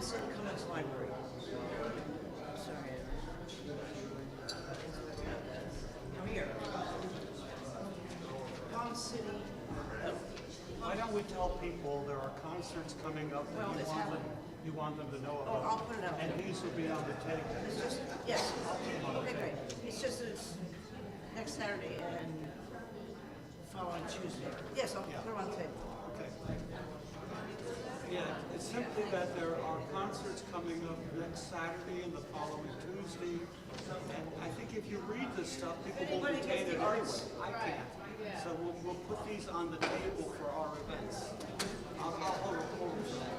It's in Cummings Library. Sorry. I'm here. Palm City. Why don't we tell people there are concerts coming up that Well, it's happening. you want them to know Oh, about? I'll put it out And there. these will be on the table. It's just, yes. Okay, great. It's just that it's next Saturday and following Tuesday. Yes, I'll put it on the table. Okay. Yeah, it's simply that there are concerts coming up next Saturday and the following Tuesday. And I think if you read this stuff, people will Anybody retain gets it the anyway. arts. I can't. So we'll put these on the table for our events. I'll hold a poll for that.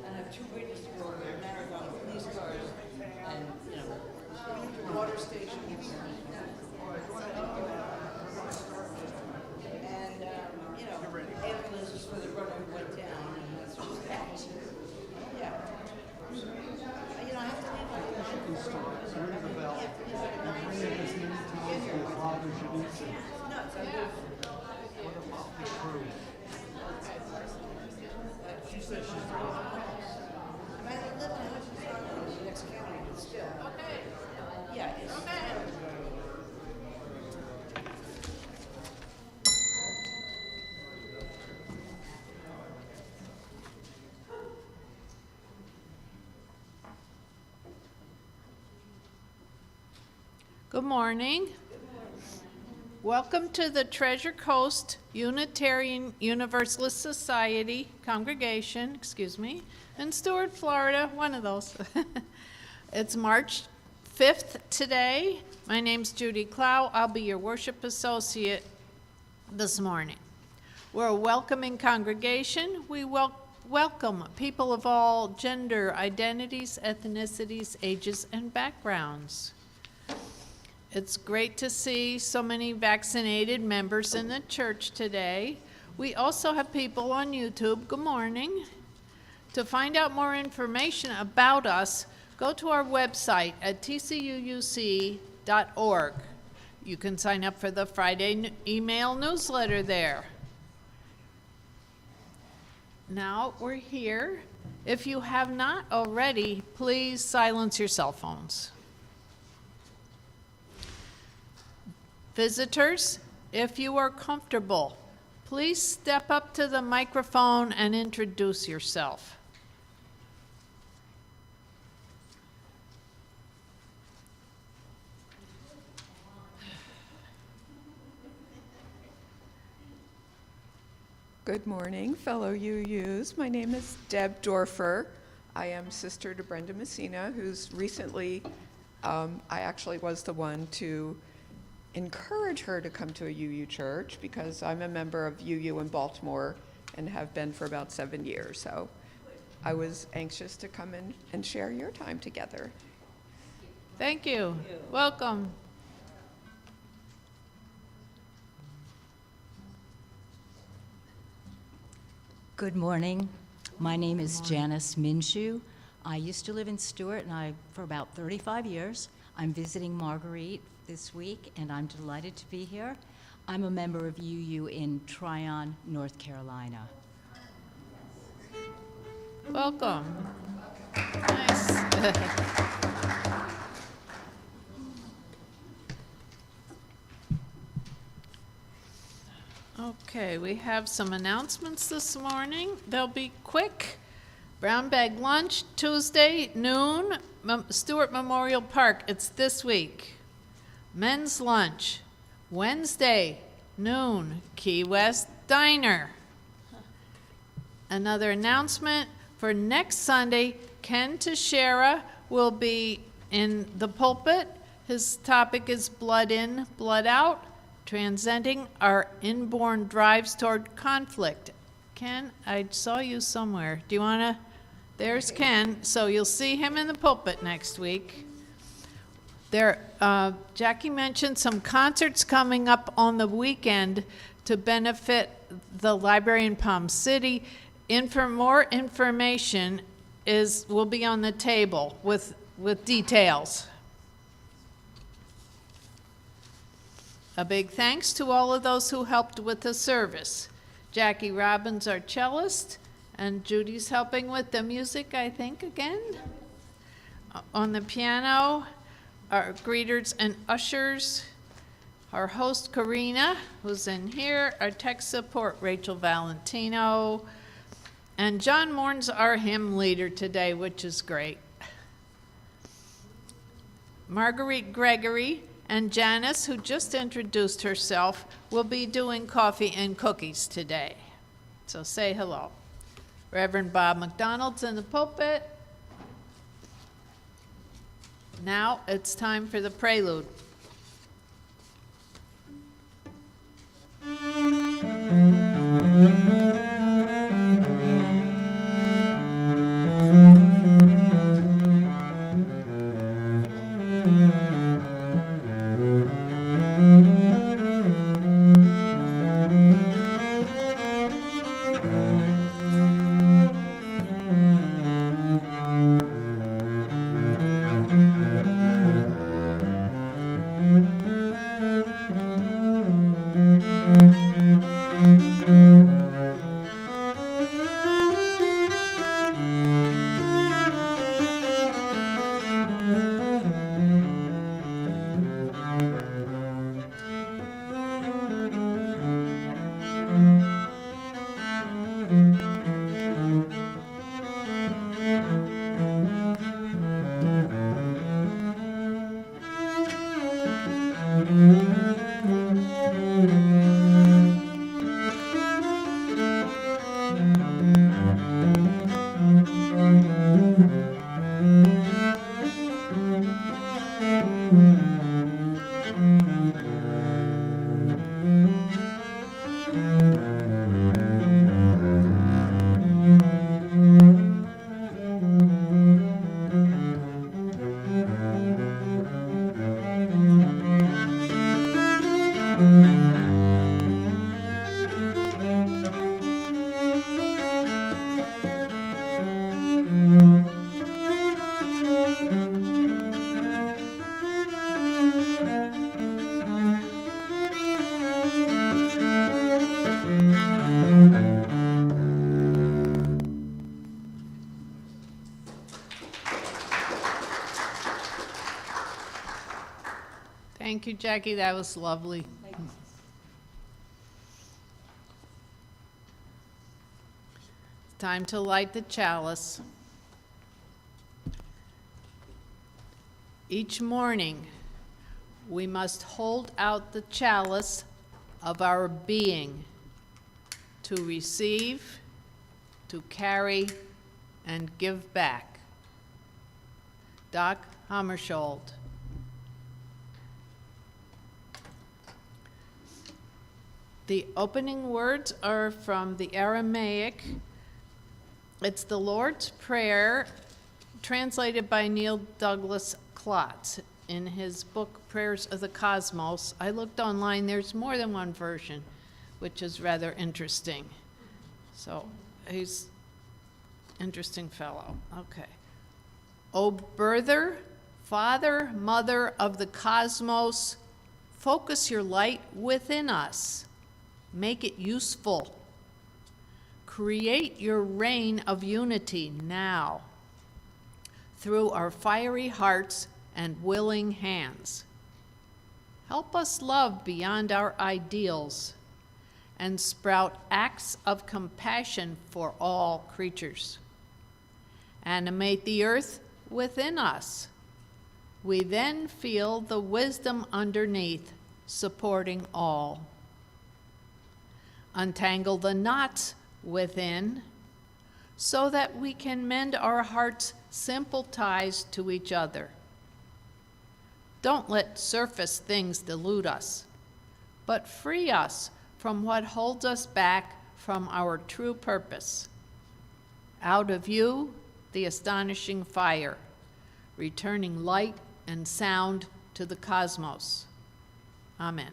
And I have two witnesses for MacDonald police cars and, you know, water stations. And, you know, ambulances for the runner who went down and that sort of stuff. Yeah. You know, I have to leave like You can start, ring the bell. Ring it as many times as loud as you need to. nuts. I live. What a motley crew. She says she's ready. I live in the next county, but still. Okay. Yeah, it's. Good morning. Welcome to the Treasure Coast Unitarian Universalist Society congregation, in Stuart, Florida, one of those. It's March 5th today. My name's Judy Clow. I'll be your worship associate this morning. We're a welcoming congregation. We welcome people of all gender, identities, ethnicities, ages, and backgrounds. It's great to see so many vaccinated members in the church today. We also have people on YouTube. Good morning. To find out more information about us, go to our website at tcuuc.org. You can sign up for the Friday email newsletter there. Now we're here. If you have not already, please silence your cell phones. Visitors, if you are comfortable, please step up to the microphone and introduce yourself. Good morning, fellow UUs. My name is Deb Dorfer. I am sister to Brenda Messina, who's recently, I actually was the one to encourage her to come to a UU church because I'm a member of UU in Baltimore and have been for about 7 years. So I was anxious to come in and share your time together. Thank you. Welcome. Good morning. My name is Janice Minshew. I used to live in Stuart for about 35 years. I'm visiting Marguerite this week, and I'm delighted to be here. I'm a member of UU in Tryon, North Carolina. Welcome. Nice. Okay, we have some announcements this morning. They'll be quick. Brown bag lunch, Tuesday, noon, Stewart Memorial Park. It's this week. Men's lunch, Wednesday, noon, Key West Diner. Another announcement for next Sunday, Ken Teixeira will be in the pulpit. His topic is blood in, blood out, transcending our inborn drives toward conflict. Ken, I saw you somewhere. Do you want to? There's Ken. So you'll see him in the pulpit next week. There, Jackie mentioned some concerts coming up on the weekend to benefit the library in Palm City. More information will be on the table with details. A big thanks to all of those who helped with the service. Jackie Robbins, our cellist, and Judy's helping with the music, I think, again. On the piano, our greeters and ushers, our host, Karina, who's in here, our tech support, Rachel Valentino, and John Mourne's our hymn leader today, which is great. Marguerite Gregory and Janice, who just introduced herself, will be doing coffee and cookies today. So say hello. Reverend Bob MacDonald's in the pulpit. Now it's time for the prelude. Thank you, Jackie. That was lovely. It's time to light the chalice. Each morning, we must hold out the chalice of our being to receive, to carry, and give back. Doc Hammarskjöld. The opening words are from the Aramaic. It's the Lord's Prayer, translated by Neil Douglas Klotz in his book, Prayers of the Cosmos. I looked online, there's more than one version, which is rather interesting. So he's an interesting fellow. Okay. O birther, father, mother of the cosmos, focus your light within us. Make it useful. Create your reign of unity now through our fiery hearts and willing hands. Help us love beyond our ideals and sprout acts of compassion for all creatures. Animate the earth within us. We then feel the wisdom underneath, supporting all. Untangle the knots within so that we can mend our hearts' simple ties to each other. Don't let surface things delude us, but free us from what holds us back from our true purpose. Out of you, the astonishing fire, returning light and sound to the cosmos. Amen.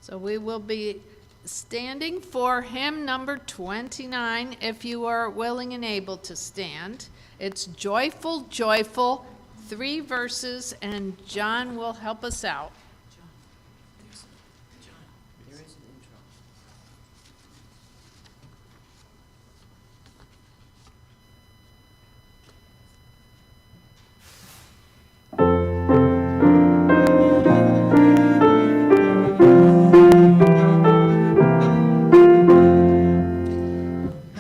So we will be standing for hymn number 29, if you are willing and able to stand. It's Joyful, Joyful, 3 verses, and John will help us out. There is an intro.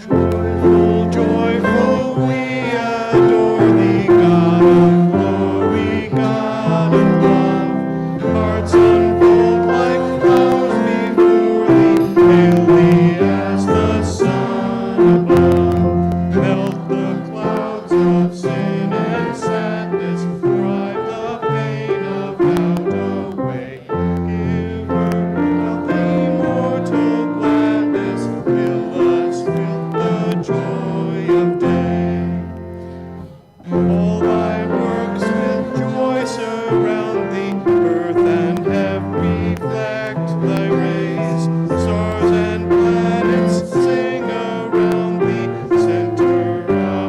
Joyful, joyful, we adore thee, God of glory, God of love. Hearts unfold like flowers before thee, hail thee as the sun above. Melt the clouds of sin and sadness, drive the pain of doubt away. Giver of immortal gladness, fill us with the joy of day. All thy works with joy surround thee, earth and heaven reflect thy rays. Stars and planets sing around thee, center of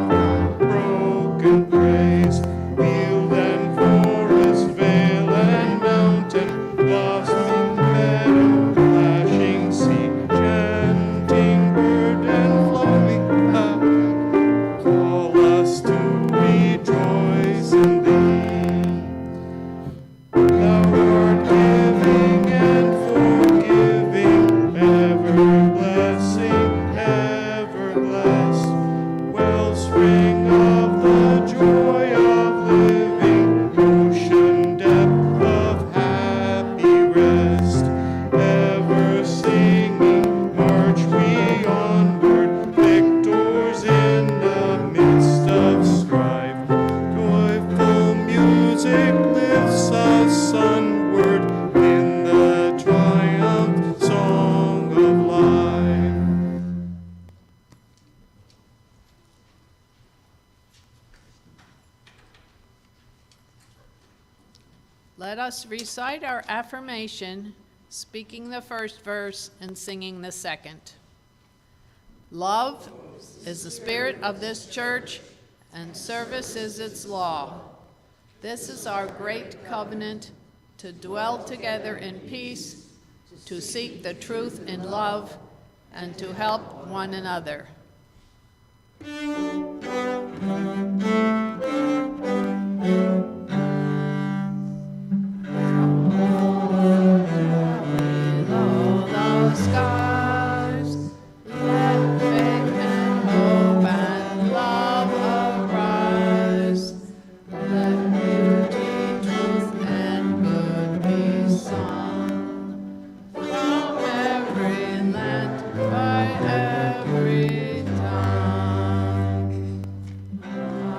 broken praise. Field and forest, vale and mountain, blossoming meadow, flashing sea, chanting bird and flowing up, call us to rejoice in thee. Thou art giving and forgiving, ever blessing, ever blessed, wellspring of the joy of living, ocean depth of happy rest, ever singing, march we onward, victors in the midst of strife. Joyful music lifts us sunward in the triumph song of life. Let us recite our affirmation, speaking the first verse and singing the second. Love is the spirit of this church, and service is its law. This is our great covenant, to dwell together in peace, to seek the truth in love, and to help one another. Below the skies, let faith and hope and love arise. Let beauty, truth, and good be sung from every land, by every tongue. Amen.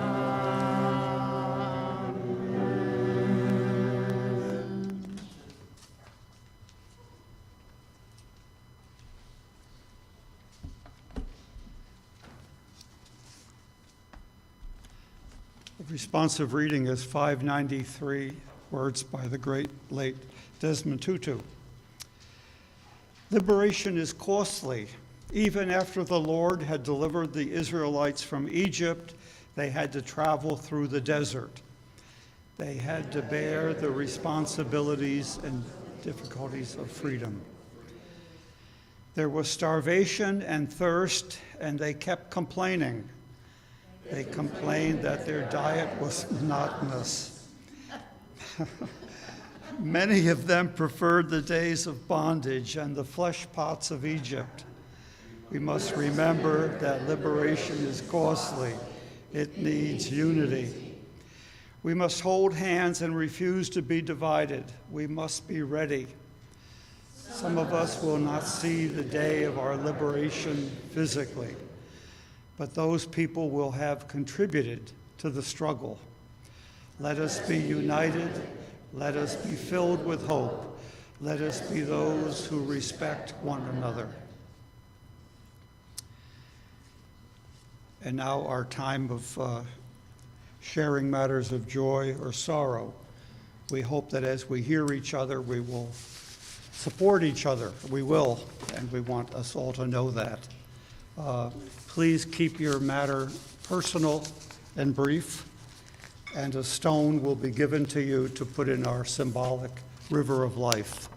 The responsive reading is 593, words by the great late Desmond Tutu. Liberation is costly. Even after the Lord had delivered the Israelites from Egypt, they had to travel through the desert. They had to bear the responsibilities and difficulties of freedom. There was starvation and thirst, and they kept complaining. They complained that their diet was monotonous. Many of them preferred the days of bondage and the flesh pots of Egypt. We must remember that liberation is costly. It needs unity. We must hold hands and refuse to be divided. We must be ready. Some of us will not see the day of our liberation physically, but those people will have contributed to the struggle. Let us be united. Let us be filled with hope. Let us be those who respect one another. And now our time of sharing matters of joy or sorrow. We hope that as we hear each other, we will support each other. We will, and we want us all to know that. Please keep your matter personal and brief. and a stone will be given to you to put in our symbolic river of life.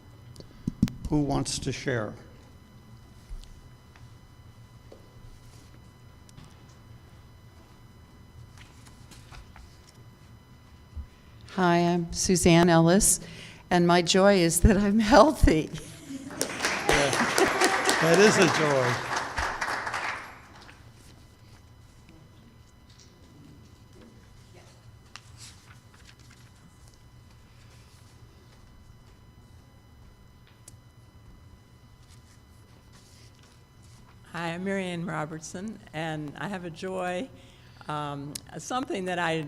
Who wants to share? Hi, I'm Suzanne Ellis, and my joy is that I'm healthy. That is a joy. Hi, I'm Marianne Robertson, and I have a joy, something that I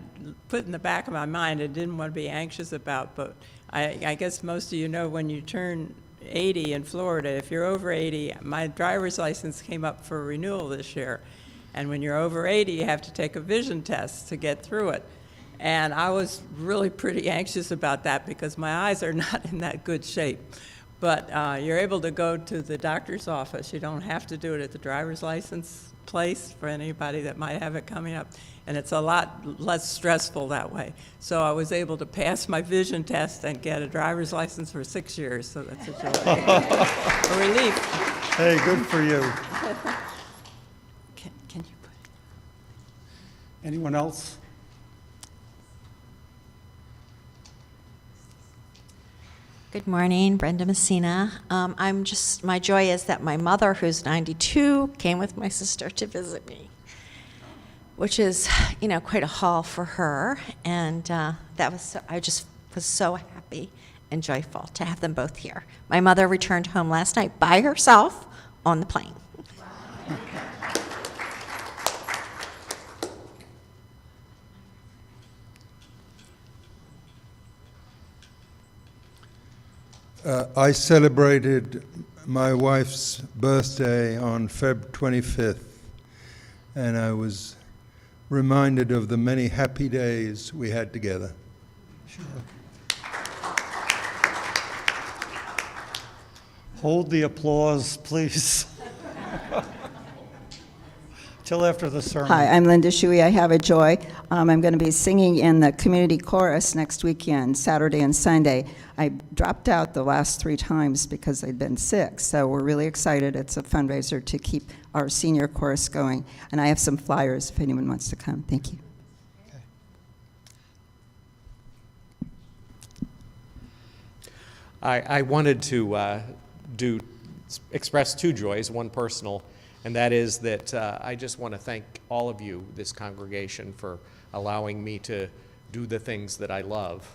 put in the back of my mind and didn't want to be anxious about, but I guess most of you know when you turn 80 in Florida, if you're over 80, my driver's license came up for renewal this year, and when you're over 80, you have to take a vision test to get through it. And I was really pretty anxious about that because my eyes are not in that good shape. But you're able to go to the doctor's office. You don't have to do it at the driver's license place for anybody that might have it coming up. And it's a lot less stressful that way. So I was able to pass my vision test and get a driver's license for 6 years. So that's a joy. A relief. Hey, good for you. Can you put it? Anyone else? Good morning, Brenda Messina. My joy is that my mother, who's 92, came with my sister to visit me, which is, quite a haul for her. And I just was so happy and joyful to have them both here. My mother returned home last night by herself on the plane. I celebrated my wife's birthday on Feb 25th, and I was reminded of the many happy days we had together. Sure. Hold the applause, please. Till after the sermon. Hi, I'm Linda Shuey. I have a joy. I'm going to be singing in the community chorus next weekend, Saturday and Sunday. I dropped out the last 3 times because I'd been sick, so we're really excited. It's a fundraiser to keep our senior chorus going. And I have some flyers if anyone wants to come. Thank you. Okay. I wanted to express 2 joys, one personal, and that is that I just want to thank all of you, this congregation, for allowing me to do the things that I love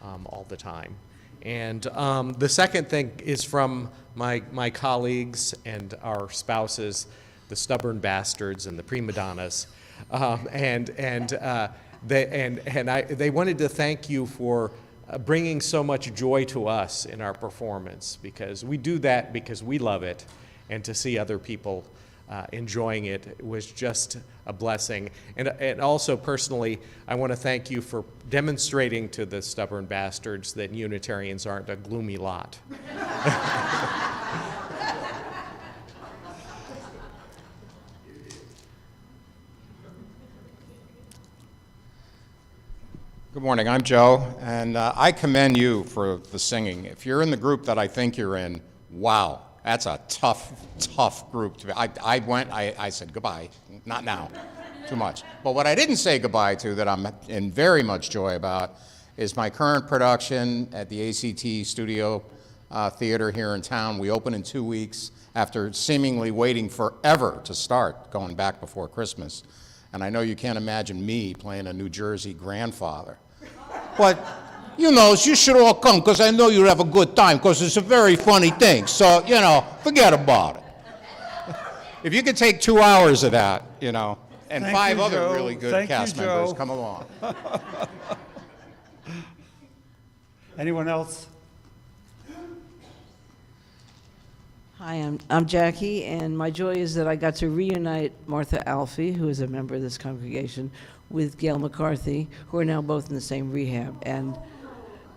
all the time. And the second thing is from my colleagues and our spouses, the stubborn bastards and the prima donnas, they wanted to thank you for bringing so much joy to us in our performance, because we do that because we love it, and to see other people enjoying it was just a blessing. And also personally, I want to thank you for demonstrating to the stubborn bastards that Unitarians aren't a gloomy lot. Good morning, I'm Joe, and I commend you for the singing. If you're in the group that I think you're in, wow. That's a tough group to be. I said goodbye, not now, too much. But what I didn't say goodbye to that I'm in very much joy about is my current production at the ACT Studio Theater here in town. We open in 2 weeks after seemingly waiting forever to start, going back before Christmas. And I know you can't imagine me playing a New Jersey grandfather. But you should all come because I know you'll have a good time because it's a very funny thing. So, forget about it. If you could take 2 hours of that, and Thank 5 you, other Joe. really good Thank cast you, members Joe. come along. Anyone else? Hi, I'm Jackie, and my joy is that I got to reunite Martha Alfie, who is a member of this congregation, with Gail McCarthy, who are now both in the same rehab.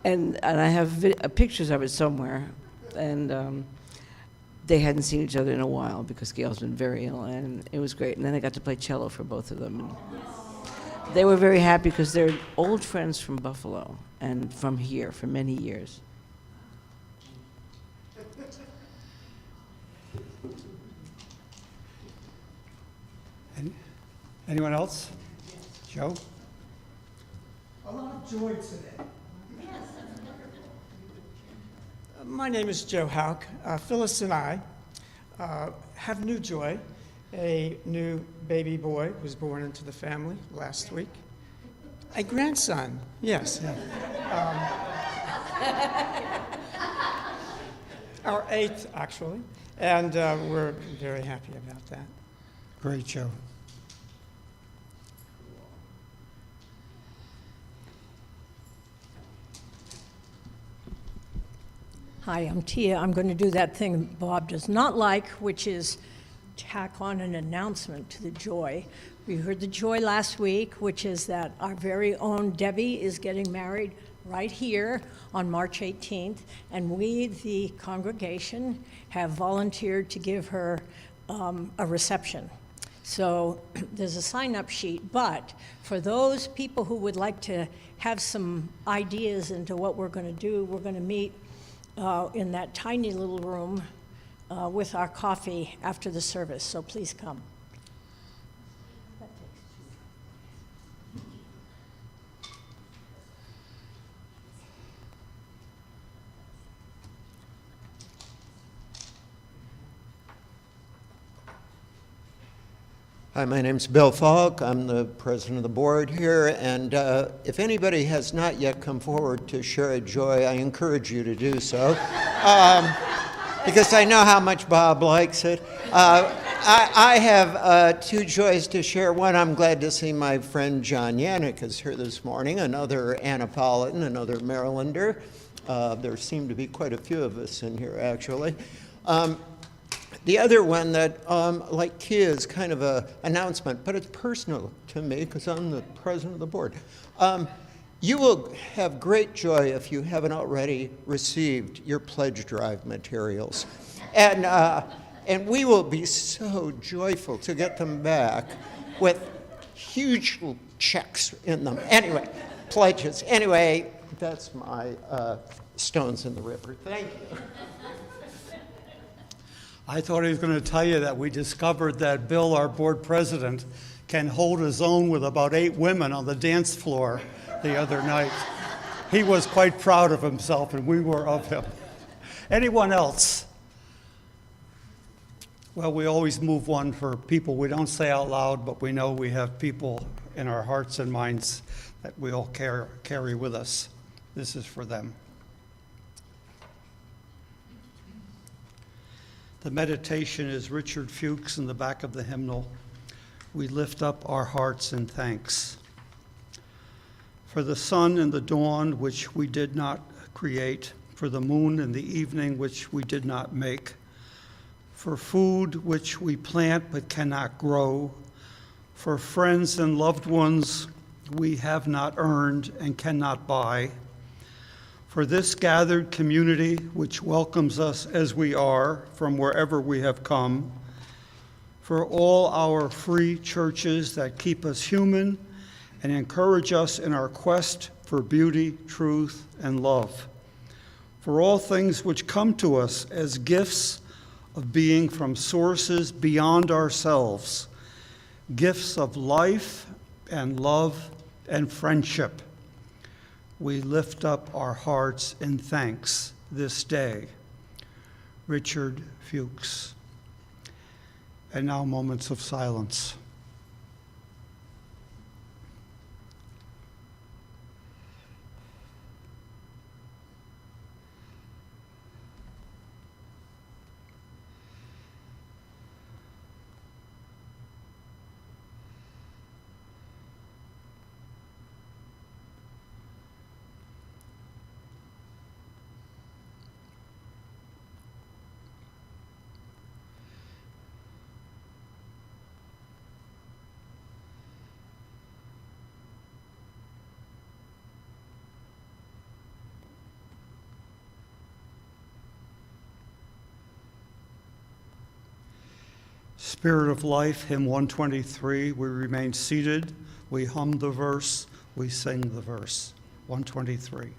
And I have pictures of it somewhere, and they hadn't seen each other in a while because Gail's been very ill, and it was great. And then I got to play cello for both of them. They were very happy because they're old friends from Buffalo and from here for many years. Anyone else? Joe? A lot of joy today. My name is Joe Hauk. Phyllis and I have new joy. A new baby boy was born into the family last week. A grandson, yes. Our eighth, actually. And we're very happy about that. Great, Joe. Hi, I'm Tia. I'm going to do that thing Bob does not like, which is tack on an announcement to the joy. We heard the joy last week, which is that our very own Debbie is getting married right here on March 18th, and we, the congregation, have volunteered to give her a reception. So there's a sign-up sheet, but for those people who would like to have some ideas into what we're going to do, we're going to meet in that tiny little room with our coffee after the service, so please come. Hi, my name's Bill Falk. I'm the president of the board here, and if anybody has not yet come forward to share a joy, I encourage you to do so, because I know how much Bob likes it. I have two joys to share. One, I'm glad to see my friend John Yannick is here this morning, another Annapolitan, another Marylander. There seem to be quite a few of us in here, actually. The other one that, like Kia, is kind of an announcement, but it's personal to me because I'm the president of the board. You will have great joy if you haven't already received your pledge drive materials. And we will be so joyful to get them back with huge checks in them. Anyway, pledges. Anyway, that's my stones in the river. Thank you. I thought he was going to tell you that we discovered that Bill, our board president, can hold his own with about 8 women on the dance floor the other night. He was quite proud of himself, and we were of him. Anyone else? Well, we always move one for people we don't say out loud, but we know we have people in our hearts and minds that we all carry with us. This is for them. The meditation is Richard Fuchs in the back of the hymnal. We lift up our hearts in thanks. For the sun and the dawn which we did not create, for the moon and the evening which we did not make, for food which we plant but cannot grow, for friends and loved ones we have not earned and cannot buy, for this gathered community which welcomes us as we are from wherever we have come, for all our free churches that keep us human and encourage us in our quest for beauty, truth, and love, for all things which come to us as gifts of being from sources beyond ourselves, gifts of life and love and friendship. We lift up our hearts in thanks this day. Richard Fuchs. And now moments of silence. Spirit of Life, hymn 123, we remain seated We hum the verse, we sing the verse. 123.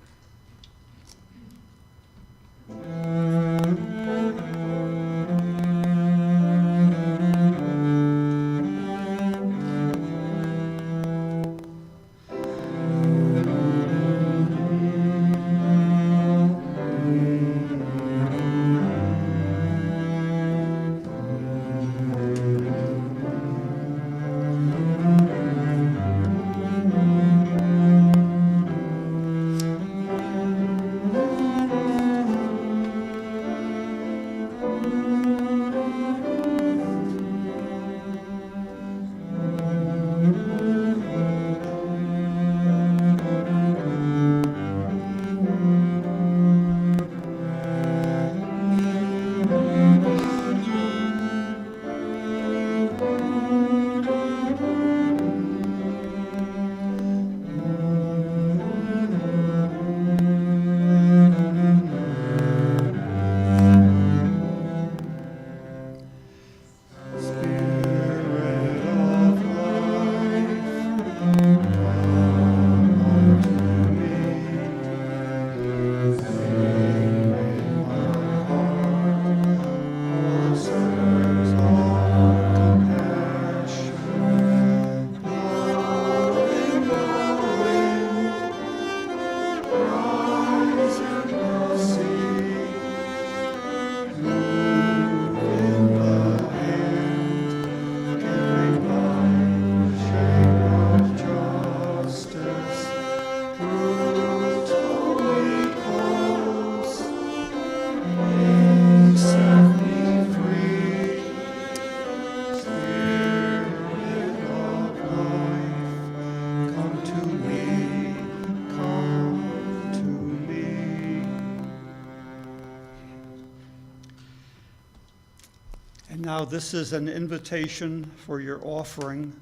And now this is an invitation for your offering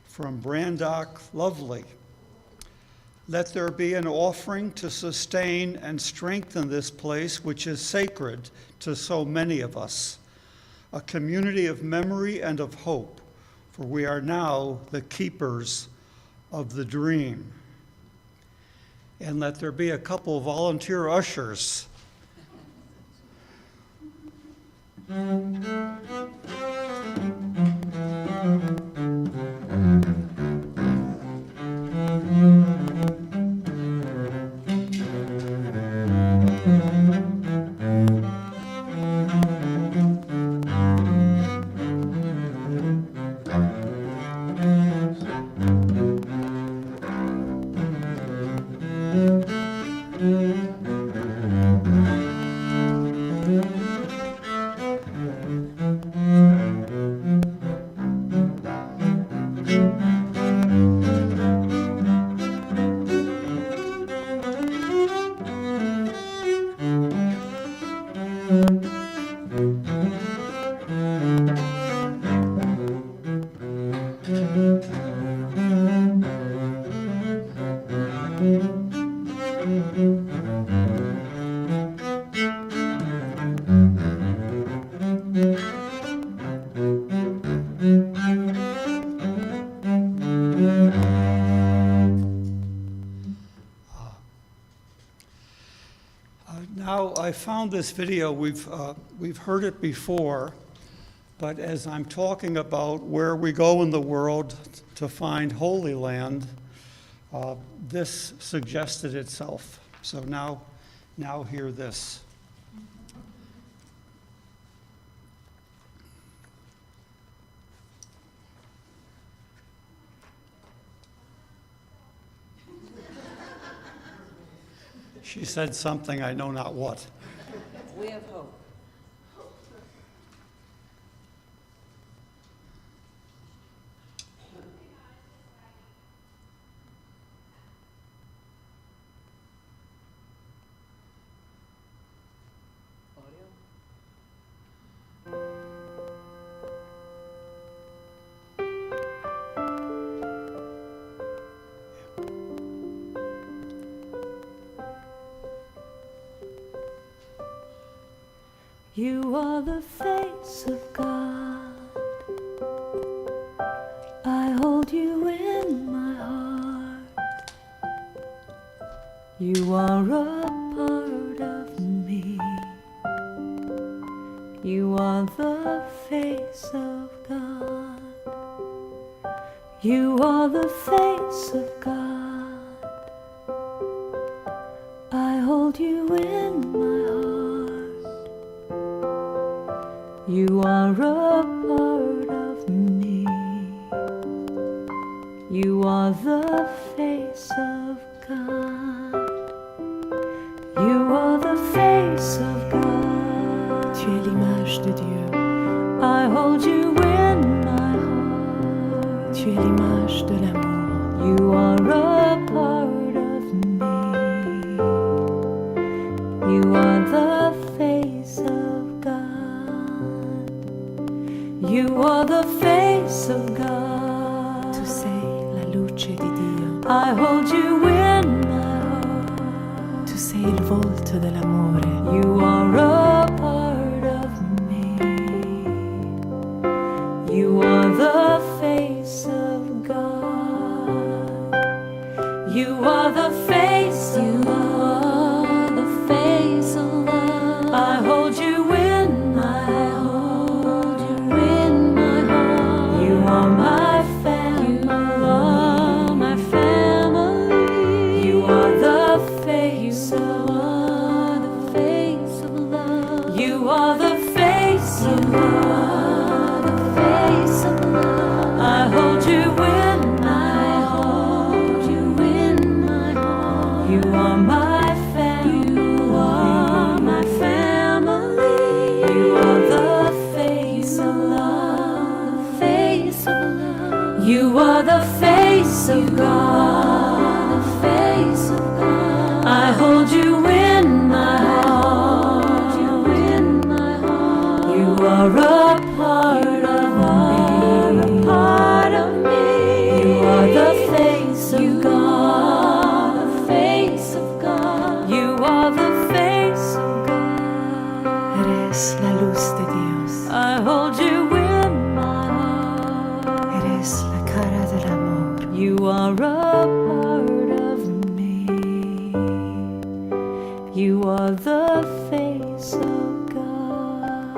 from Brandock Lovely. Let there be an offering to sustain and strengthen this place, which is sacred to so many of us, a community of memory and of hope, for we are now the keepers of the dream. And let there be a couple of volunteer ushers. Now, I found this video, we've heard it before, but as I'm talking about where we go in the world to find Holy Land, this suggested itself. So now hear this. She said something, I know not what. We have hope. You are the face of God. I hold you in my You are a part of me. You are the face of God. You are the face of God. I hold you in my heart. You are a part of me. You are the face of God. You are the face of God. Tu es l'image de Dieu. I hold you in my heart. Tu es l'image de l'amour. You are a part of me. You are the face of God. You are the face of God. Tu sei la luce di Dio. I hold you in my heart. Tu sei il volto dell'amore. You are a part of me. You are the face of God. You are the face of God. The face of love. I hold you in my heart. You in my heart. You are my family. You are my family. You are the face of love. The face of love. You are the face of love. The face of love. I hold you in my heart. You in my heart. You are my family. You are my family. You are the face of love. The face of love. You are the face of God. The face of God. I hold you in my heart. You in my heart. You are a part of me. A part of me. You are the face of God. The face of God. You are the face of God. Eres la luz de Dios. I hold you in my heart. Eres la cara del amor. You are a part of me. You are the face of God.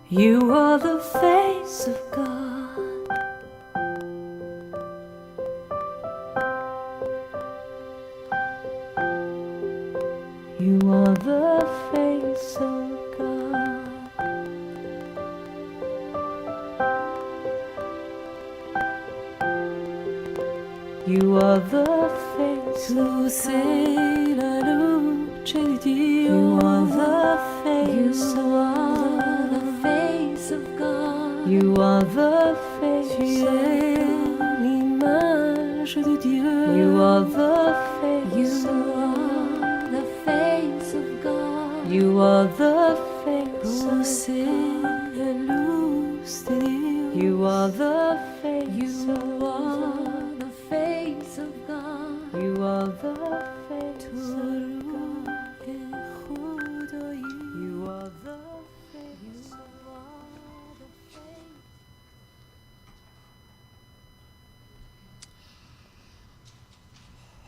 You are the face of God. You are the face of God. You are the face of God. La luce di Dio. You are the face of God. The face of God. You are the face of God. L'image de Dieu. You are the face of God. The face of God. You are the face of God. La luz de Dios. You are the face of God. The face of God. You are the face of God. You are the face of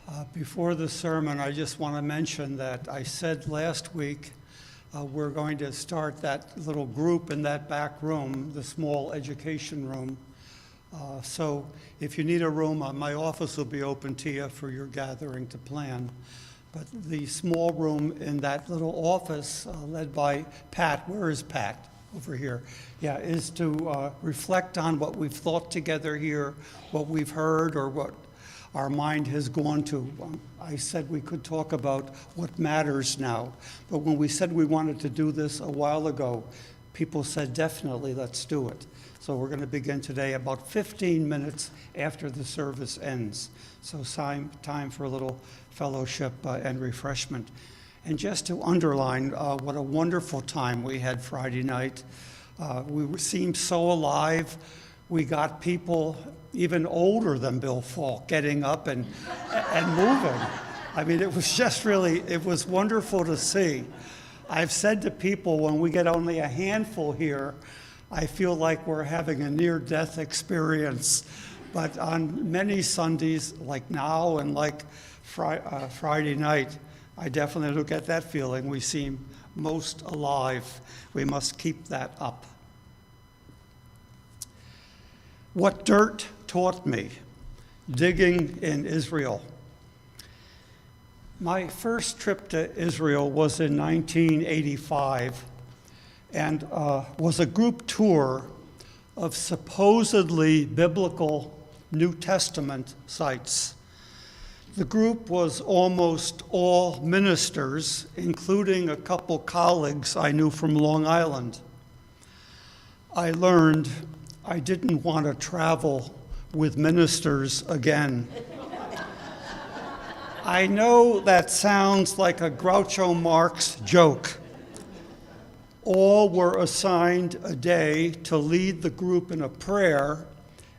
God. Before the sermon, I just want to mention that I said last week we're going to start that little group in that back room, the small education room. So if you need a room, my office will be open to you for your gathering to plan. But the small room in that little office led by Pat, where is Pat? Over here. Yeah, is to reflect on what we've thought together here, what we've heard, or what our mind has gone to. I said we could talk about what matters now, but when we said we wanted to do this a while ago, people said definitely let's do it. So we're going to begin today about 15 minutes after the service ends. So time for a little fellowship and refreshment. And just to underline what a wonderful time we had Friday night. We seemed so alive. We got people even older than Bill Falk getting up and moving. I mean, it was just really, it was wonderful to see. I've said to people when we get only a handful here, I feel like we're having a near-death experience. But on many Sundays, like now and like Friday night, I definitely don't get that feeling. We seem most alive. We must keep that up. What dirt taught me, digging in Israel. My first trip to Israel was in 1985 and was a group tour of supposedly biblical New Testament sites. The group was almost all ministers, including a couple colleagues I knew from Long Island. I learned I didn't want to travel with ministers again. I know that sounds like a Groucho Marx joke. All were assigned a day to lead the group in a prayer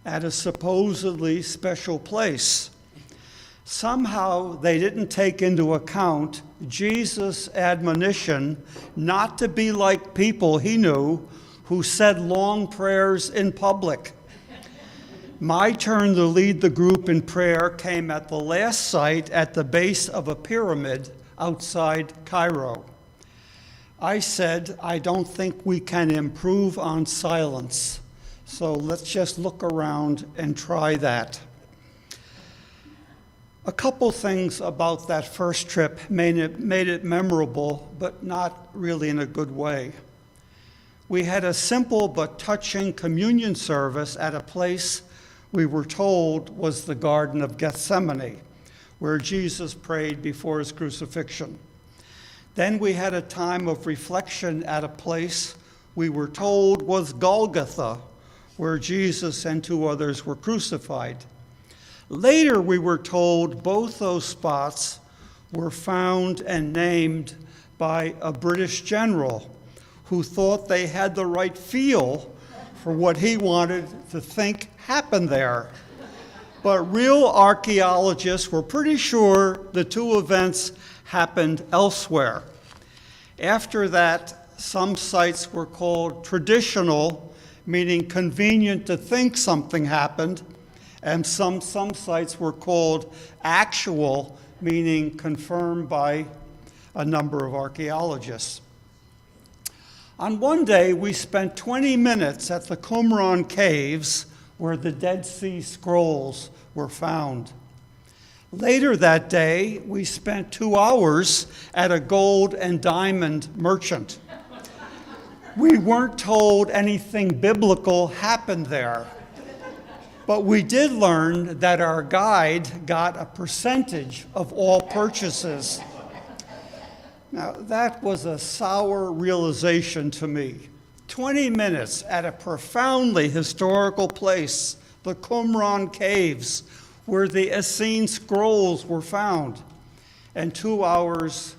at a supposedly special place. Somehow they didn't take into account Jesus' admonition not to be like people he knew who said long prayers in public. My turn to lead the group in prayer came at the last site at the base of a pyramid outside Cairo. I said, I don't think we can improve on silence, so let's just look around and try that. A couple things about that first trip made it memorable, but not really in a good way. We had a simple but touching communion service at a place we were told was the Garden of Gethsemane, where Jesus prayed before his crucifixion. Then we had a time of reflection at a place we were told was Golgotha, where Jesus and two others were crucified. Later, we were told both those spots were found and named by a British general who thought they had the right feel for what he wanted to think happened there. But real archaeologists were pretty sure the two events happened elsewhere. After that, some sites were called traditional, meaning convenient to think something happened, and some sites were called actual, meaning confirmed by a number of archaeologists. On one day, we spent 20 minutes at the Qumran caves where the Dead Sea Scrolls were found. Later that day, we spent 2 hours at a gold and diamond merchant. We weren't told anything biblical happened there, but we did learn that our guide got a percentage of all purchases. Now, that was a sour realization to me. 20 minutes at a profoundly historical place, the Qumran Caves, where the Essene scrolls were found, and 2 hours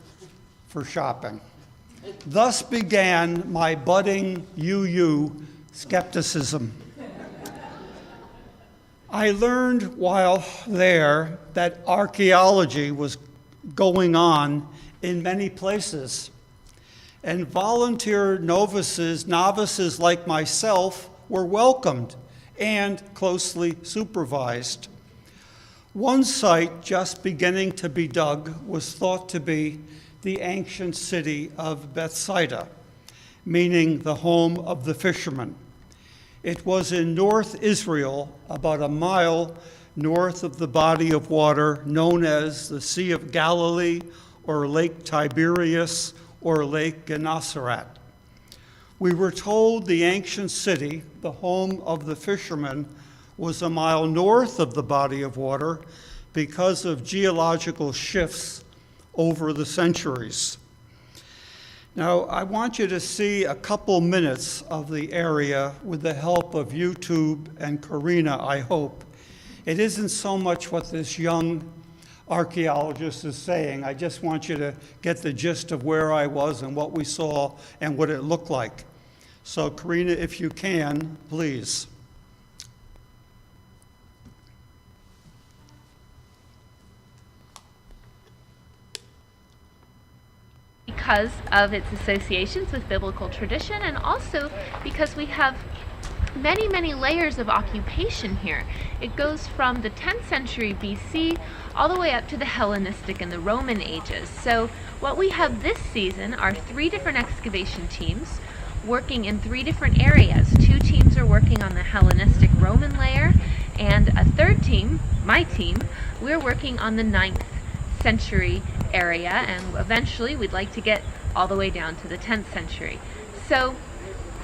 for shopping. Thus began my budding UU skepticism. I learned while there that archaeology was going on in many places, and volunteer novices like myself were welcomed and closely supervised. One site just beginning to be dug was thought to be the ancient city of Bethsaida, meaning the home of the fishermen. It was in North Israel, about a mile north of the body of water known as the Sea of Galilee or Lake Tiberias or Lake Gennesaret. We were told the ancient city, the home of the fishermen, was a mile north of the body of water because of geological shifts over the centuries. Now, I want you to see a couple minutes of the area with the help of YouTube and Karina, I hope. It isn't so much what this young archaeologist is saying. I just want you to get the gist of where I was and what we saw and what it looked like. So, Karina, if you can, please. Because of its associations with biblical tradition, and also because we have many, many layers of occupation here. It goes from the 10th century BC all the way up to the Hellenistic and the Roman ages. So what we have this season are 3 different excavation teams working in 3 different areas. 2 teams are working on the Hellenistic Roman layer, and a 3rd team, my team, we're working on the 9th century area, and eventually we'd like to get all the way down to the 10th century. So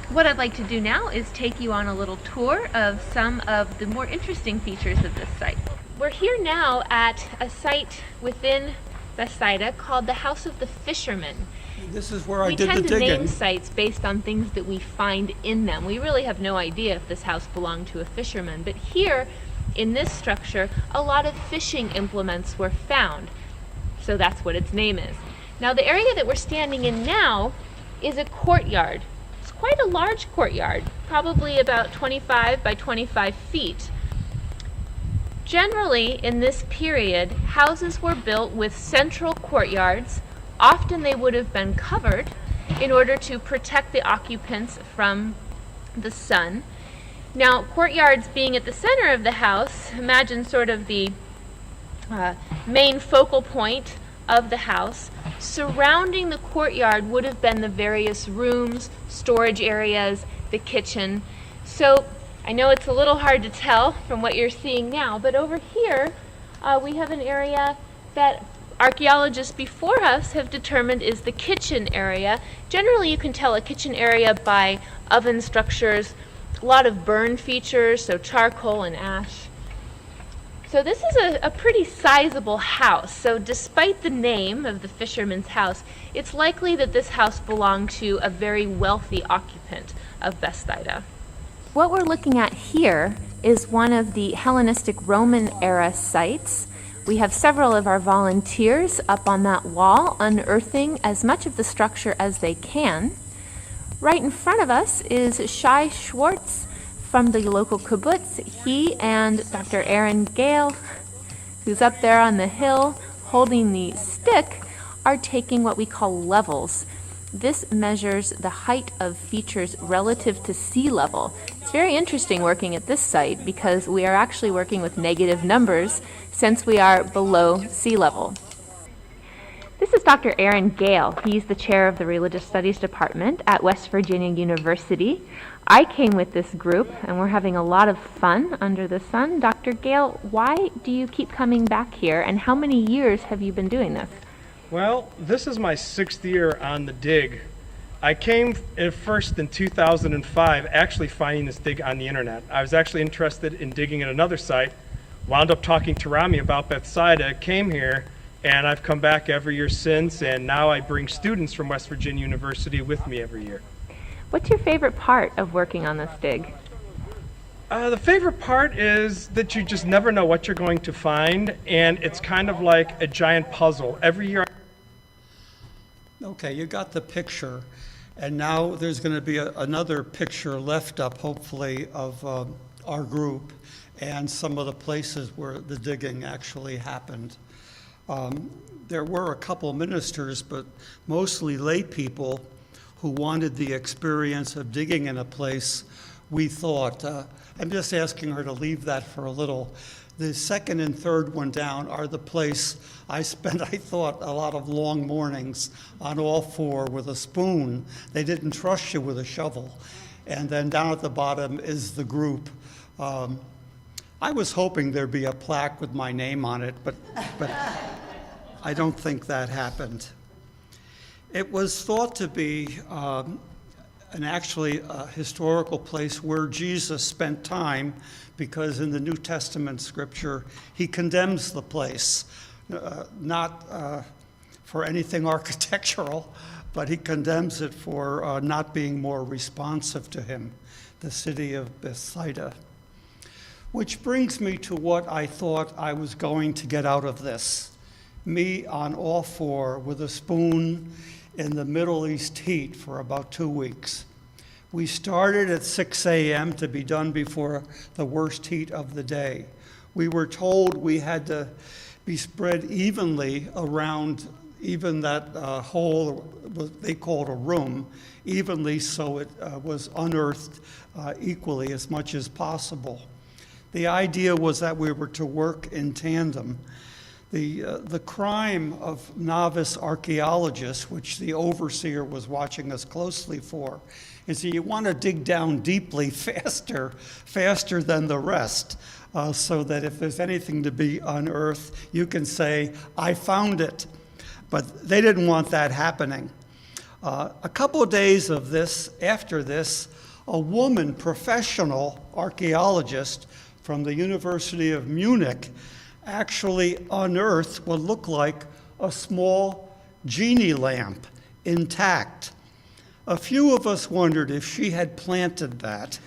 what I'd like to do now is take you on a little tour of some of the more interesting features of this site. We're here now at a site within Bethsaida called the House of the Fishermen. This is where I did the We tend to digging. name sites based on things that we find in them. We really have no idea if this house belonged to a fisherman, but here in this structure, a lot of fishing implements were found. So that's what its name is. Now the area that we're standing in now is a courtyard. It's quite a large courtyard, probably about 25 by 25 feet. Generally, in this period, houses were built with central courtyards. Often they would have been covered in order to protect the occupants from the sun. Now, courtyards being at the center of the house, imagine sort of the main focal point of the house. Surrounding the courtyard would have been the various rooms, storage areas, the kitchen. So I know it's a little hard to tell from what you're seeing now, but over here we have an area that archaeologists before us have determined is the kitchen area. Generally, you can tell a kitchen area by oven structures, a lot of burn features, so charcoal and ash. So this is a pretty sizable house. So despite the name of the fisherman's house, it's likely that this house belonged to a very wealthy occupant of Bethsaida. What we're looking at here is one of the Hellenistic Roman era sites. We have several of our volunteers up on that wall unearthing as much of the structure as they can. Right in front of us is Shai Schwartz from the local kibbutz. He and Dr. Aaron Gale, who's up there on the hill holding the stick, are taking what we call levels. This measures the height of features relative to sea level. It's very interesting working at this site because we are actually working with negative numbers since we are below sea level. This is Dr. Aaron Gale. He's the chair of the Religious Studies Department at West Virginia University. I came with this group and we're having a lot of fun under the sun. Dr. Gale, why do you keep coming back here and how many years have you been doing this? Well, this is my 6th year on the dig. I came first in 2005, actually finding this dig on the internet. I was actually interested in digging at another site, wound up talking to Rami about Bethsaida, came here, and I've come back every year since, and now I bring students from West Virginia University with me every year. What's your favorite part of working on this dig? The favorite part is that you just never know what you're going to find, and it's kind of like a giant puzzle. Every year. Okay, you got the picture, and now there's going to be another picture left up, hopefully, of our group and some of the places where the digging actually happened. There were a couple ministers, but mostly lay people who wanted the experience of digging in a place. We thought, I'm just asking her to leave that for a little. The second and third one down are the place I spent, I thought, a lot of long mornings on all four with a spoon. They didn't trust you with a shovel. And then down at the bottom is the group. I was hoping there'd be a plaque with my name on it, but I don't think that happened. It was thought to be actually a historical place where Jesus spent time, because in the New Testament scripture, he condemns the place, not for anything architectural, but he condemns it for not being more responsive to him, the city of Bethsaida. Which brings me to what I thought I was going to get out of this. Me on all four with a spoon in the Middle East heat for about 2 weeks. We started at 6 a.m. to be done before the worst heat of the day. We were told we had to be spread evenly around even that hole, they called a room, evenly so it was unearthed equally as much as possible. The idea was that we were to work in tandem. The crime of novice archaeologists, which the overseer was watching us closely for, is that you want to dig down deeply faster than the rest, so that if there's anything to be unearthed, you can say, I found it. But they didn't want that happening. A couple of days after this, a woman, professional archaeologist from the University of Munich, actually unearthed what looked like a small genie lamp intact. A few of us wondered if she had planted that.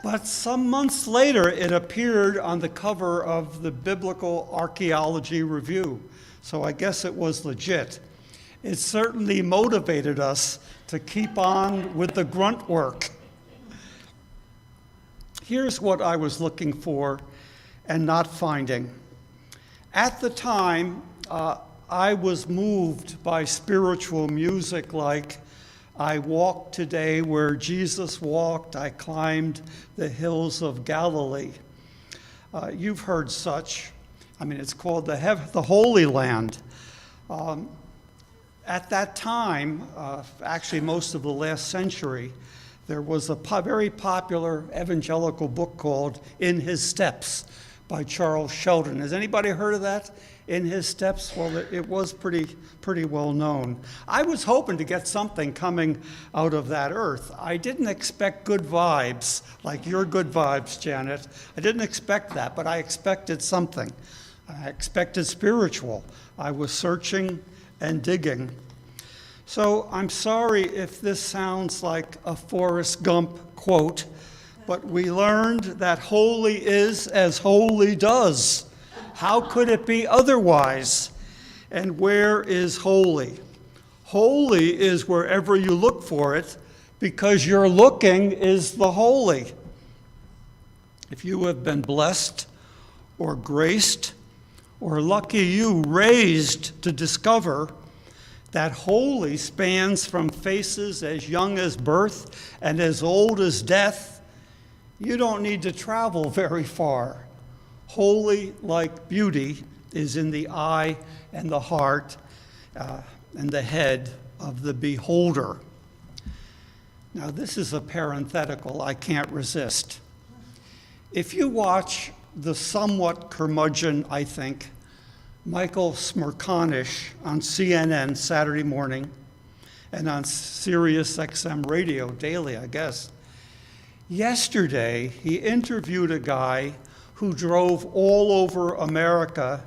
But some months later, it appeared on the cover of the Biblical Archaeology Review, so I guess it was legit. It certainly motivated us to keep on with the grunt work. Here's what I was looking for and not finding. At the time, I was moved by spiritual music like I walked today where Jesus walked, I climbed the hills of Galilee. You've heard such. I mean, it's called the Holy Land. At that time, actually most of the last century, there was a very popular evangelical book called In His Steps by Charles Sheldon. Has anybody heard of that? In His Steps? Well, it was pretty well known. I was hoping to get something coming out of that earth. I didn't expect good vibes, like your good vibes, Janet. I didn't expect that, but I expected something. I expected spiritual. I was searching and digging. So I'm sorry if this sounds like a Forrest Gump quote, but we learned that holy is as holy does. How could it be otherwise? And where is holy? Holy is wherever you look for it, because your looking is the holy. If you have been blessed or graced, or lucky you, raised to discover that holy spans from faces as young as birth and as old as death, you don't need to travel very far. Holy, like beauty, is in the eye and the heart and the head of the beholder. Now, this is a parenthetical I can't resist. If you watch the somewhat curmudgeon, I think, Michael Smerconish on CNN Saturday morning and on Sirius XM radio daily, I guess, yesterday he interviewed a guy who drove all over America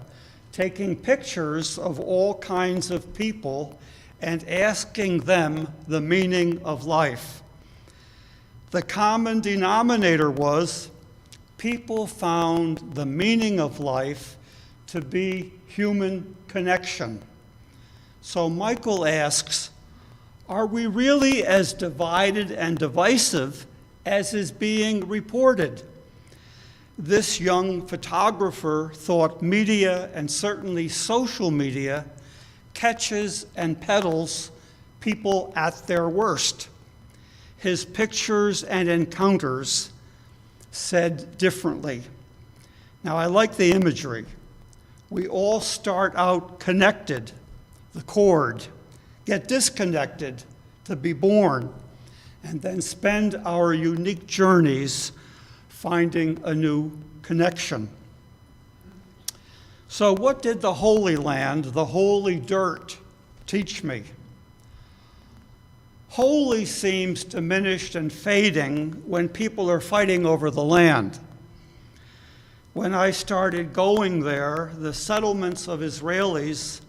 taking pictures of all kinds of people and asking them the meaning of life. The common denominator was people found the meaning of life to be human connection. So Michael asks, are we really as divided and divisive as is being reported? This young photographer thought media, and certainly social media, catches and peddles people at their worst. His pictures and encounters said differently. Now, I like the imagery. We all start out connected, the cord, get disconnected to be born, and then spend our unique journeys finding a new connection. So what did the Holy Land, the holy dirt, teach me? Holy seems diminished and fading when people are fighting over the land. When I started going there, the settlements of Israelis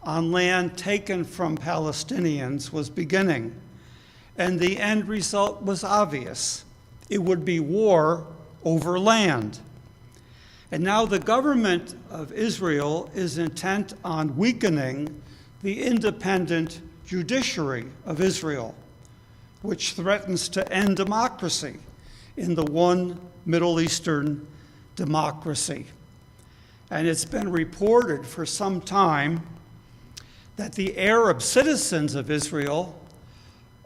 on land taken from Palestinians was beginning, and the end result was obvious. It would be war over land. And now the government of Israel is intent on weakening the independent judiciary of Israel, which threatens to end democracy in the one Middle Eastern democracy. And it's been reported for some time that the Arab citizens of Israel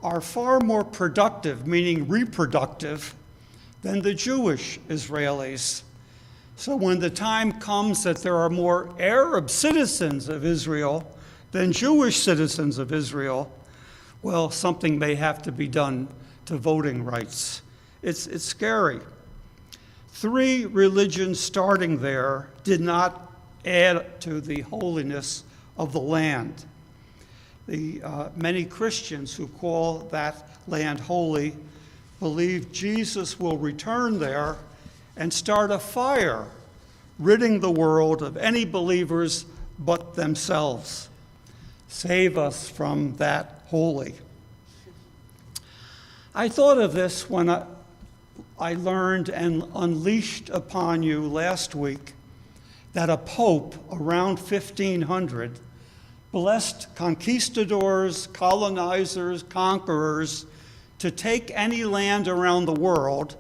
are far more productive, meaning reproductive, than the Jewish Israelis. So when the time comes that there are more Arab citizens of Israel than Jewish citizens of Israel, well, something may have to be done to voting rights. It's scary. 3 religions starting there did not add to the holiness of the land. The many Christians who call that land holy believe Jesus will return there and start a fire, ridding the world of any believers but themselves. Save us from that holy. I thought of this when I learned and unleashed upon you last week that a pope around 1500 blessed conquistadors, colonizers, conquerors to take any land around the world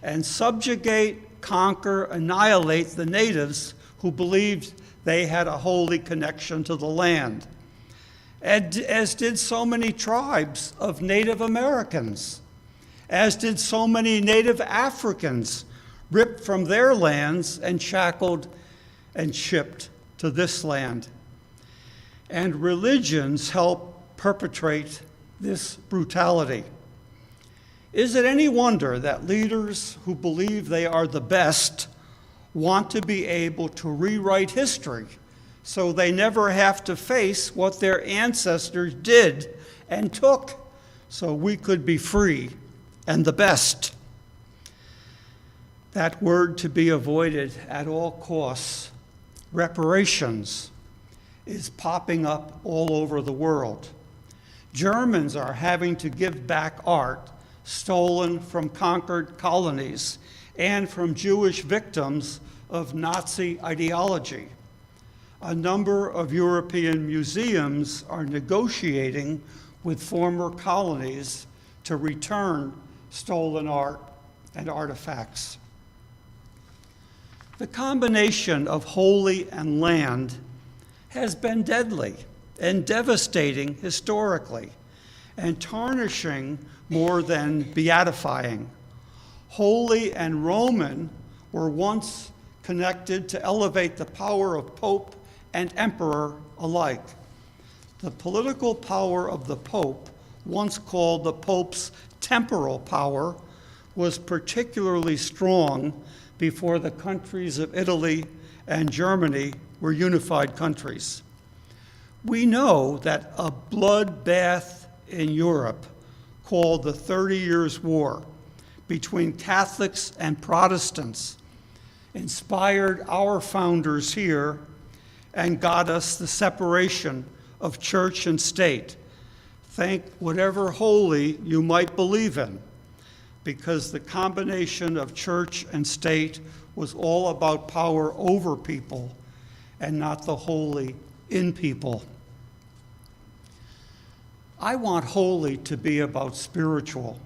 and subjugate, conquer, annihilate the natives who believed they had a holy connection to the land, as did so many tribes of Native Americans, as did so many Native Africans, ripped from their lands and shackled and shipped to this land. And religions help perpetrate this brutality. Is it any wonder that leaders who believe they are the best want to be able to rewrite history so they never have to face what their ancestors did and took so we could be free and the best? That word to be avoided at all costs, reparations, is popping up all over the world. Germans are having to give back art stolen from conquered colonies and from Jewish victims of Nazi ideology. A number of European museums are negotiating with former colonies to return stolen art and artifacts. The combination of holy and land has been deadly and devastating historically, and tarnishing more than beatifying. Holy and Roman were once connected to elevate the power of pope and emperor alike. The political power of the pope, once called the pope's temporal power, was particularly strong before the countries of Italy and Germany were unified countries. We know that a bloodbath in Europe called the 30 Years' War between Catholics and Protestants inspired our founders here and got us the separation of church and state. Thank whatever holy you might believe in, because the combination of church and state was all about power over people and not the holy in people. I want holy to be about spiritual,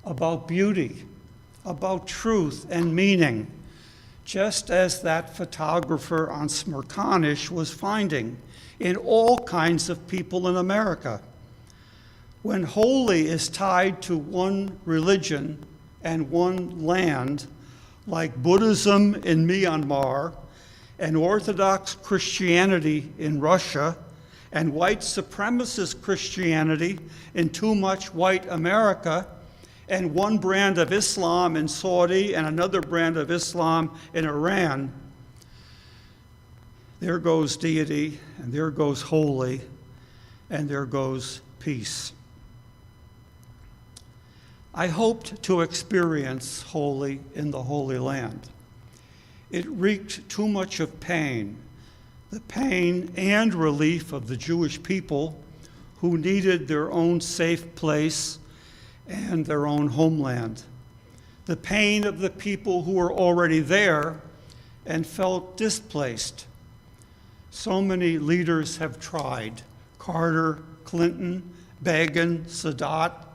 about beauty, about truth and meaning, just as that photographer on Smerconish was finding in all kinds of people in America. When holy is tied to one religion and one land, like Buddhism in Myanmar and Orthodox Christianity in Russia and white supremacist Christianity in too much white America, and one brand of Islam in Saudi and another brand of Islam in Iran, there goes deity, and there goes holy, and there goes peace. I hoped to experience holy in the Holy Land. It wreaked too much of pain, the pain and relief of the Jewish people who needed their own safe place and their own homeland, the pain of the people who were already there and felt displaced. So many leaders have tried: Carter, Clinton, Begin, Sadat.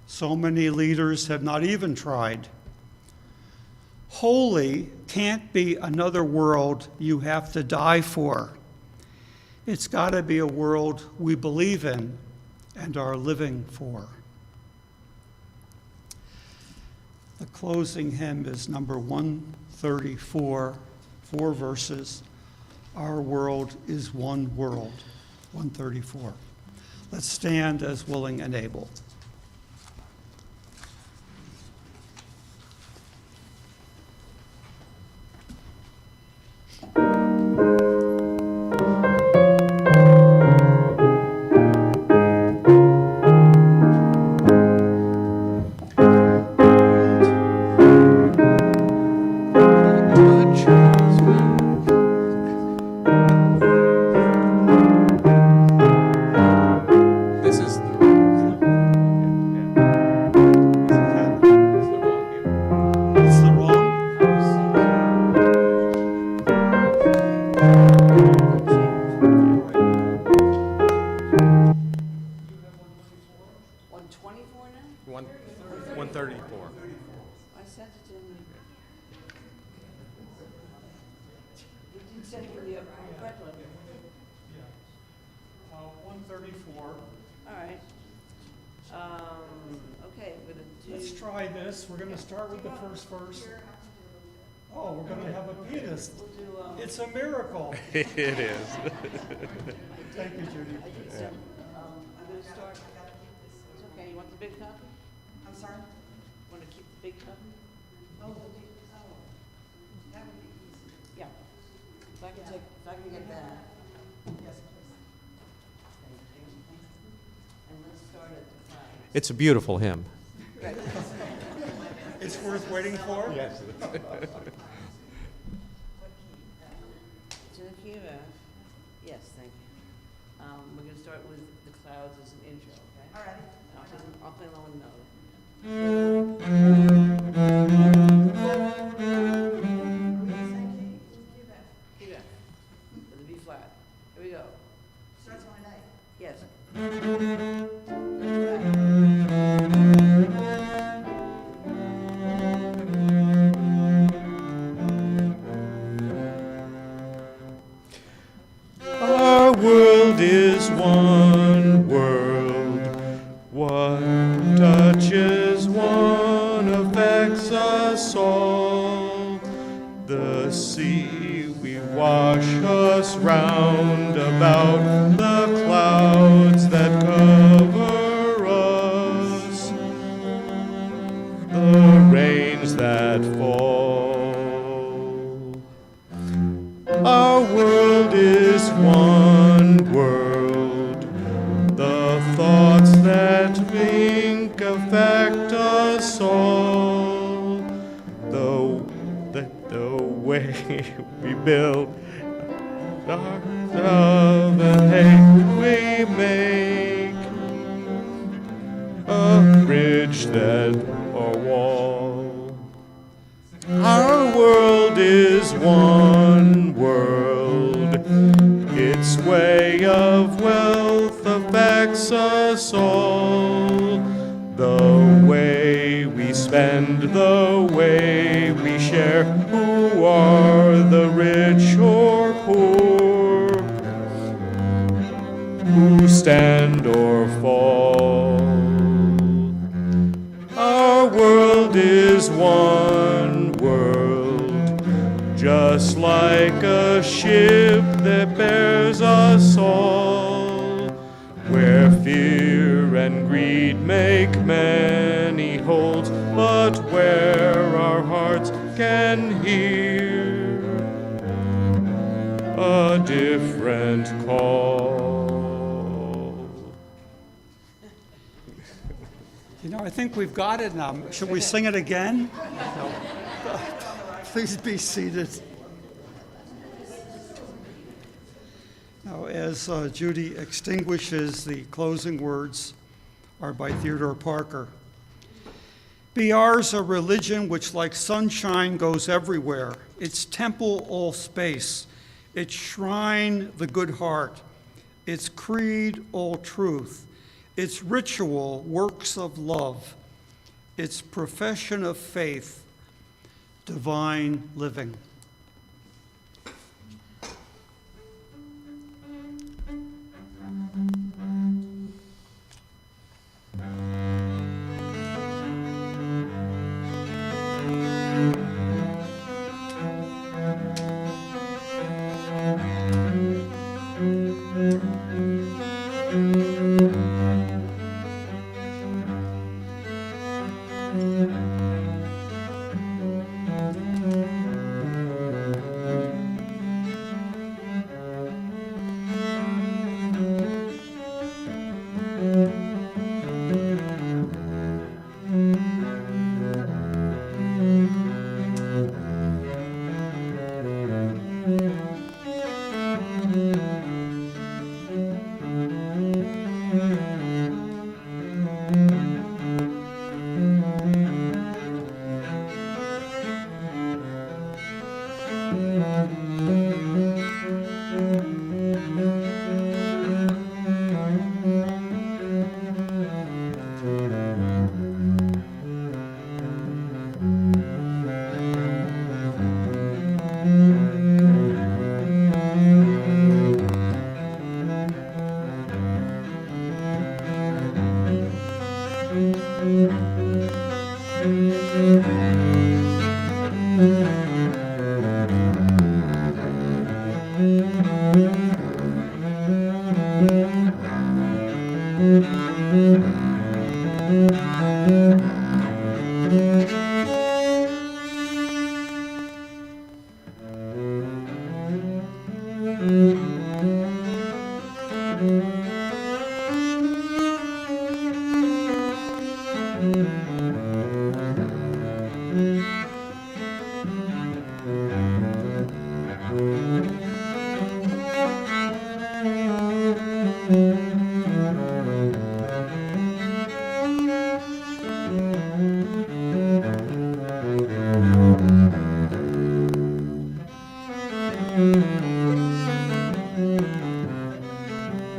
So many leaders have not even tried. Holy can't be another world you have to die for. It's got to be a world we believe in and are living for. The closing hymn is number 134, 4 verses. Our world is one world, 134. Let's stand as willing and able. Let's try this. We're going to start with the first verse. Oh, we're going to have a pianist. It's a miracle. It is. Thank you, Judy. I'm going to start. It's okay. You want the big copy? I'm sorry? Want to keep the big copy? Oh, that would be easy. Yeah. If I can get that. Yes, please. And let's start at the flag. It's a beautiful hymn. It's worth waiting for? Yes. It's in the key of F. Yes, thank you. We're going to start with the clouds as an intro, okay? All right. I'll play along with note. Key F. With the B flat. Here we go. Starts on an A. Yes. Our world is one world. What touches one affects us all. The sea we wash us round about, the clouds that cover us, the rains that fall. Our world is one world. The thoughts that think affect us all. The way we build, the love and hate we make, a bridge that or wall. Our world is one world. Its way of wealth affects us all. The way we spend, the way we share, who are the rich or poor, who stand or fall. Our world is one world, just like a ship that bears us all, where fear and greed make many holds, but where our hearts can hear a different call. You know, I think we've got it now. Should we sing it again? No. Please be seated. Now, as Judy extinguishes, the closing words are by Theodore Parker. Be ours a religion which like sunshine goes everywhere, its temple all space, its shrine the good heart, its creed all truth, its ritual works of love, its profession of faith, divine living.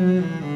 Mm-hmm.